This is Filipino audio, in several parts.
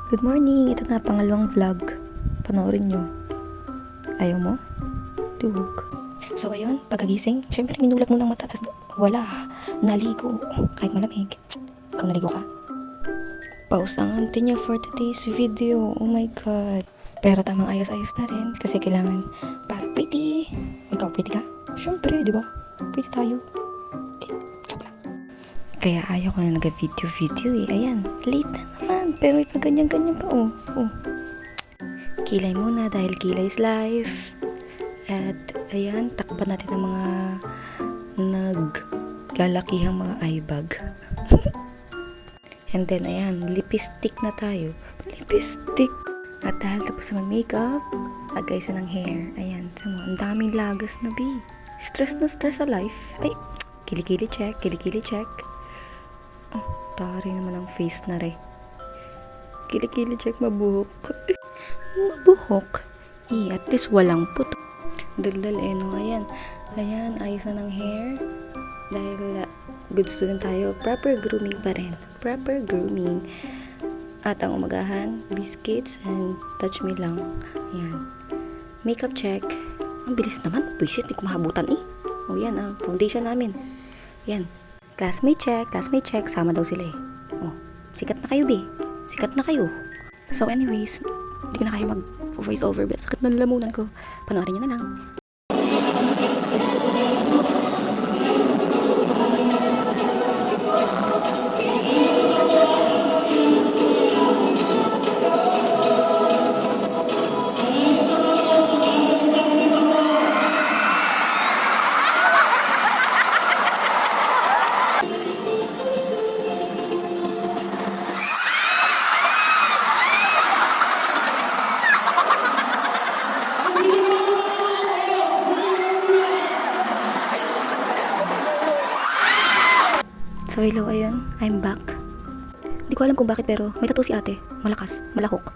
Good morning! Ito na, pangalawang vlog. Panoorin nyo. Ayaw mo? Duwag. So ayun, pagkagising, syempre minulat mo ng mata, tas wala. Naligo. Kahit malamig. Ikaw naligo ka? Pause ang ante niya for today's video. Oh my God. Pero tamang ayos-ayos pa rin. Kasi kailangan para pretty. Ikaw, pretty ka? Syempre, di ba? Pretty tayo. Joke lang. Kaya ayaw ko na nag-video eh. Ayan, late na naman. Pero may paganyan-ganyan pa, oh. Kilay muna dahil kilay is life. At ayan, takpan natin ang mga naglalakihang mga eye bag. And then ayan, lipstick na tayo. Lipstick. At dahil tapos na mag-makeup, agay sa ng hair. Ayan, tama, ang daming lagas na bi. Stress na stress sa life. Ay, kilikili check, kilikili check. Oh, tari naman ang face na re. Kilikili check, mabuhok. Mabuhok. At least walang puto. Daldal no, ayan. Ayan, ayos na ng hair. Dahil good student tayo, proper grooming pa rin. Proper grooming. At ang umagahan, biscuits and touch me lang. Ayan. Makeup check. Ang bilis naman. Buisit, di ko mahabutan eh. O yan, foundation namin. Yan. Classmate check. Sama daw sila eh. Oh, sikat na kayo, be. Sikat na kayo. So anyways, hindi ko na kayo mag-voice over. Sakit na lalamunan ko. Panoorin nyo na lang. So hello, ayun, I'm back. Hindi ko alam kung bakit pero may tattoo si ate. Malakas, malahok.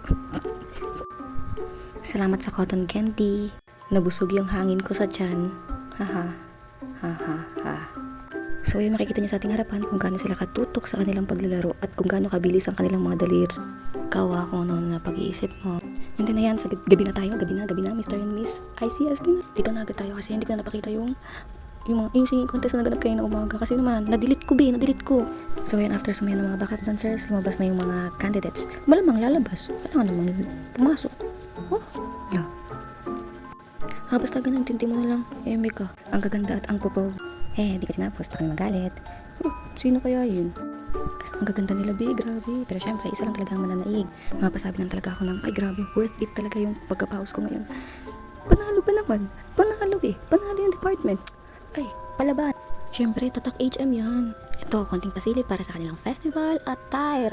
Salamat sa cotton candy. Nabusog yung hangin ko sa tiyan. Haha. So ayun, makikita nyo sa ating harapan kung gaano sila katutok sa kanilang paglalaro at kung gaano kabilis ang kanilang mga dalir. Kawa kung ano na pag-iisip mo. And then ayan, sa gabi na tayo. Gabi na, Mr. and Miss ICS din. Dito na agad tayo kasi hindi ko na napakita yung singing contest na naganap kayo na umaga kasi naman, na-delete ko. So ayan, after sumayan ng mga backup dancers, lumabas na yung mga candidates. Malamang lalabas. Wala nga namang pumasok. Oh, yeah. Basta ganun, tinti mo na lang. Mika, ang gaganda at ang popo. Di ka tinapos, baka magalit. Sino kaya yun? Ang gaganda nila, grabe. Pero syempre, isa lang talaga ang mananaig. Mapasabi lang talaga ako ng, ay grabe, worth it talaga yung pagka-pause ko ngayon. Panalo ba naman? Panalo yung department. Ay, palaban. Siyempre, tatak HM yan. Ito, konting pasilip para sa kanilang festival at tayo.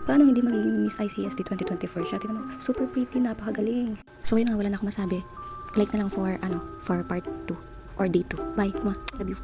Paano hindi magiging Miss ICSD 2024 siya? Tingnan mo, super pretty, napakagaling. So, yun nga, wala na akong masabi. Like na lang for part 2 or day 2. Bye, love you.